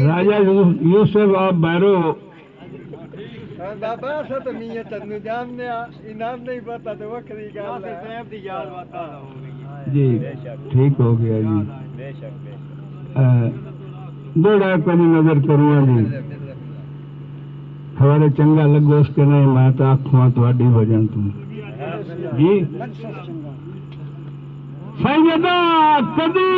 राजा यूसुफ आप बैरो बाबा सा तो मियां तन्नू जामने इनाम नहीं पता तो वक्री गल है साहब दी याद बता जी ठीक हो गया जी बड़ा कभी नजर करूँगा जी हमारे चंगा लगो उसके नहीं मैं तो आखुआ थोड़ी वजह तू जी सैयदा कदी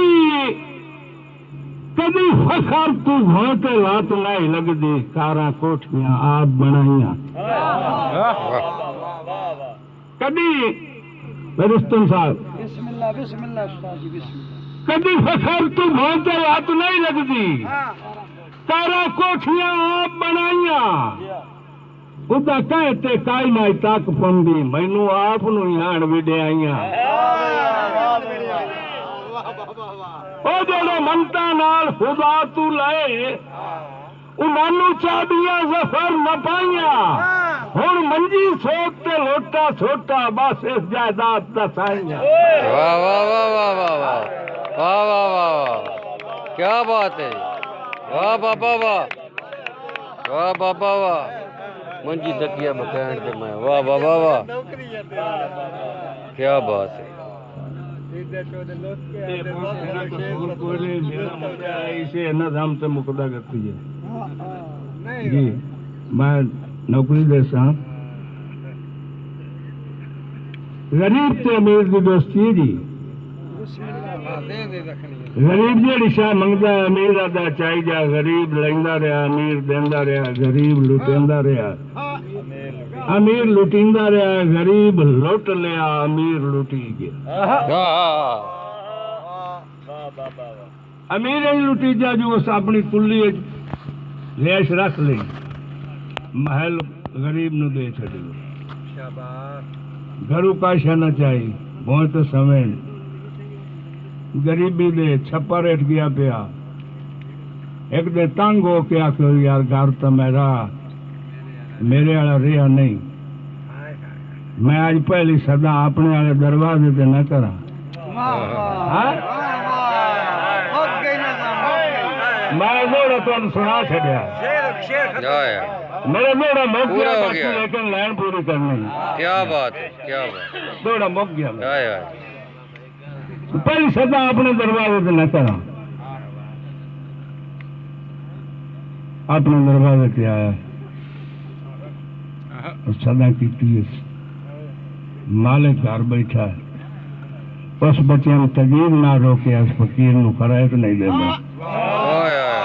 कदी फखर तू घोटे लात लाई लगदी कारा कोठियां आप बनाइया कदी रुस्तम साहब बिस्मिल्लाह बिस्मिल्लाह उस्ताद जी बिस्मिल्लाह कदी फखर तू घोटे लात नहीं लगदी कारा कोठियां आप बनाइया उदा कहते काई नाई तक पंदी मैनू आप नू हाण विड़ाइया ओ जेड़े मनता नाल खुदा तू लाए उन्हानू चाबियां जफर न पाइया हुण मंजी सोच ते लोटा छोटा बस इस जायदाद दसाइया वाह वाह वाह वाह वाह वाह वाह वाह वाह क्या बात है वाह बाबा वाह वाह बाबा वाह मंजी तकिया मकान पे मैं वाह वाह वाह वाह क्या बात है इसे नजाम से मुकदा करती है जी मैं नौकरी देसा गरीब ते अमीर की दोस्ती है जी गरीब जेड़ी शाह मंगदा अमीर आदा चाही जा गरीब लेंदा रहा अमीर देंदा रहा गरीब लुटेंदा रहा अमीर लुटिंदा रहा गरीब लुट लिया अमीर लुटी गया अमीर लुटी जा जो उस अपनी कुल्ली लेश रख ली महल गरीब नु दे छड़े घरू काशा न चाहिए बहुत समय गरीबी दे छप्पर हेठ गया पिया एक दे तंग हो के आखो यार घर तो मेरा मेरे वाला रिहा नहीं मैं आज पहली सदा अपने वाले दरवाजे से न करा मैं जोड़ा तुम सुना छड़िया मेरा जोड़ा मुक पूरा हो गया गया। लेकिन लाइन पूरी करनी क्या बात है क्या बात जोड़ा मुक गया है आए आए पहली सदा अपने दरवाजे से न करा अपने दरवाजे पे आया और सदा की मालिक घर बैठा है उस बच्चे में तजीर ना रोके उस फकीर नु खरायत नहीं देता आए आए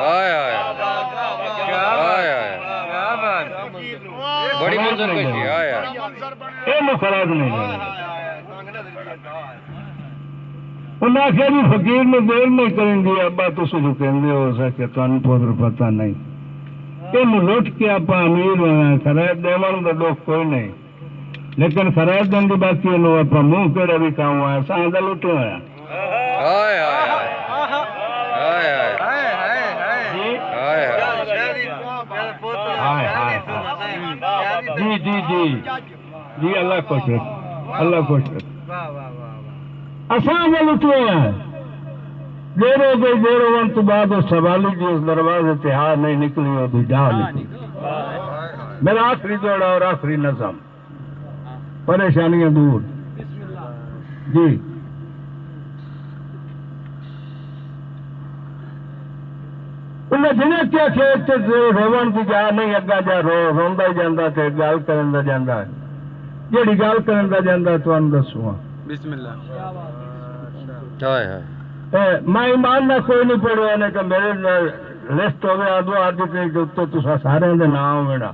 आए आए आए बड़ी मंजर कशी आए आए ये नु खरायत नहीं देता उन्हें आखिया भी फकीर ने देर नहीं करेंगे अब्बा तुम जो कहते हो सके तुम पुत्र पता नहीं इन लुट के आप अमीर होना खरायत देवन का दुख कोई नहीं लेकिन खरायत देने की बात आप मुंह केड़ा भी काम हुआ सादा लुटे होया आए आए आए आए आए हाय जी जी जी जी अल्लाह खुश रख अल्लाह खुश रख असा लुटे हैं देर हो गई देर होने तो बाद उस सवाली जी उस दरवाजे से हार नहीं निकली और भी जा निकली मेरा आखिरी जोड़ा और आखिरी नज़म परेशानियां दूर जी उन्हें जिन्हें क्या खेत रोवन की जा नहीं अगा जा रोंदा ही जाता थे गल करन दा जांदा जेड़ी गल करन दा जांदा तुहानू दसूं बिस्मिल्लाह आए आए मैं ईमान ना कोई नहीं पढ़िया ने कि मेरे लिस्ट हो गया दो आज के उत्ते तुसा सारे दे नाम होना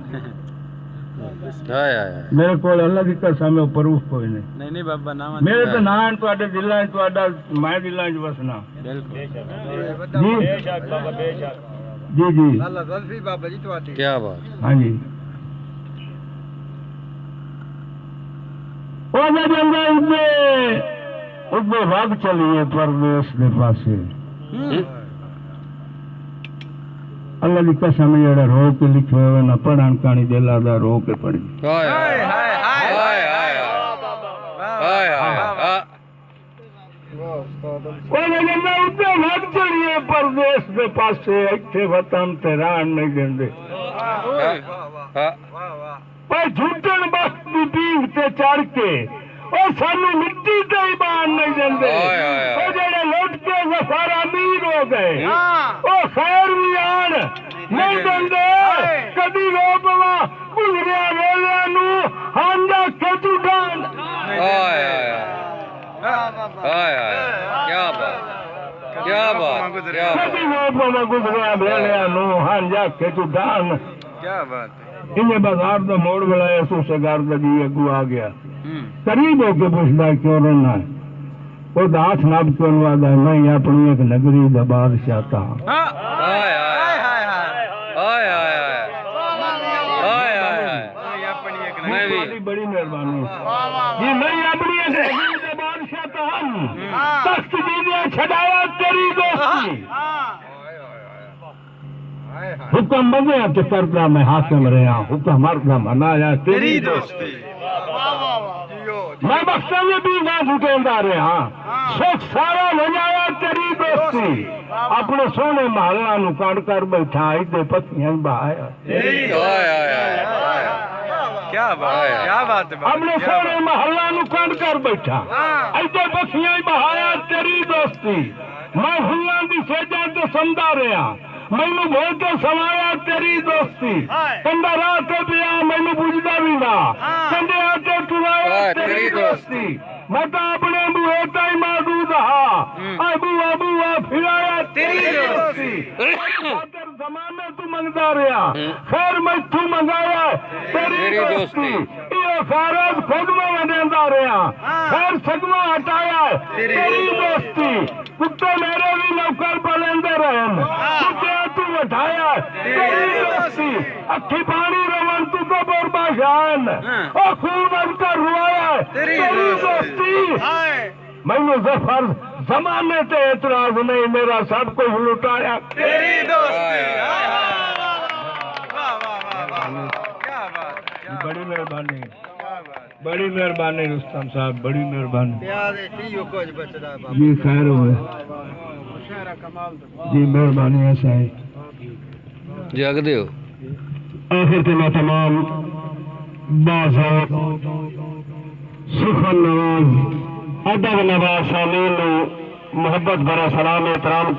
आए आए मेरे को अल्लाह की कसम है प्रूफ कोई नहीं नहीं बाबा नाम मेरे तो नाम तुहाडे दिलां च तुहाडा मैं दिलां च वसना जी जी जी अल्लाह ज़ल्फी बाबा जी तुहाडी क्या बात हाँ जी ओ जंदा उदे भाग चलिए परदेश के पासे अल्लाह की कसम जेड़ा रो के लिखे हुए ना पढ़न कहानी दिला दा रो के पढ़ी आए आए आए आए ਉਹਨੇ ਕਹਿੰਦਾ ਉੱਤੇ ਲੱਗ ਚੜੀਏ ਪਰਦੇਸ ਦੇ ਪਾਸੇ ਇੱਥੇ ਵਤਨ ਤੇ ਰਹਿਣ ਨਹੀਂ ਦਿੰਦੇ ਪਰ ਝੂਟਣ ਬਖਤ ਦੀ ਪੀਂਘ ਤੇ ਚੜ ਕੇ ਉਹ ਸਾਨੂੰ ਮਿੱਟੀ ਤੇ ਹੀ ਬਾਣ ਨਹੀਂ ਦਿੰਦੇ ਉਹ ਜਿਹੜੇ ਲੁੱਟ ਕੇ ਜ਼ਫਰ ਅਮੀਰ ਹੋ ਗਏ ਉਹ ਖੈਰ ਵੀ ਆਣ ਨਹੀਂ ਦਿੰਦੇ ਕਦੀ ਰੋ ਪਵਾ ਗੁਜ਼ਰਿਆ ਵੇਲਿਆਂ ਨੂੰ ਹਾਂਡਾ ਖੇਤੂ ਡਾਂਡ ਕਦੀ ਰੋ ਪਵਾ ਗੁਜ਼ਰਿਆ ਵੇਲਿਆਂ ਨੂੰ ਹਾਂਡਾ ਖੇਤੂ ਡਾਂਡ इन्हें बाजार का मोड़ बनाया सो सरकार का जी अगू आ गया करीब होके पूछता क्यों रोना है वो हाथ नाप क्यों वादा है मैं अपनी एक नगरी का बादशाह था बड़ी मेहरबानी जी मैं अपनी एक नगरी का बादशाह था तख्त जी ने छड़ाया तेरी दोस्ती हुक्म बने तो करता मैं हाकिम रहा हुक्म मरदा मनाया तेरी दोस्ती मैं बख्शा में भी ना झुकेंदा रहा सुख सारा लगाया तेरी दोस्ती अपने सोने महला नु काट कर बैठा इधे पत्तियां बहाया क्या बात है अपने सोने महला नु काट कर बैठा इधे पत्तियां बहाया तेरी दोस्ती मैं फुल्लां दी सेजा ते समदा रहा मैनू बहुत समाया तेरी दोस्ती कंधा रात पिया मैनू बुझदा भी ना कंधे आते टुराया तेरी दोस्ती मैं तो अपने बूहे ताई मौजूद हा बुआ बुआ फिराया तेरी दोस्ती खातर जमाने तू मंगदा रहा खैर मैं तू मंगाया तेरी दोस्ती ये फारज खुद में वडेंदा रहा खैर सगवा हटाया तेरी दोस्ती कुत्ते मेरे भी नौकर बलेंदे रहे कुत्ते तू उठाया तेरी दोस्ती अखी पानी रवन तू तो बर्बाशान और खून अबका रुआया तेरी दोस्ती मैंने जफर जमाने से एतराज नहीं मेरा सब कुछ लुटाया तेरी दोस्ती बड़ी मेहरबानी बड़ी मेहरबानी रुस्तम साहब बड़ी मेहरबानी जी खैर हुए जी मेहरबानी ऐसा है जग दो आखिर के मैं तमाम बाज़ात सुखन नवाज अदब नवाज सामीन मोहब्बत भरा सलाम एहतराम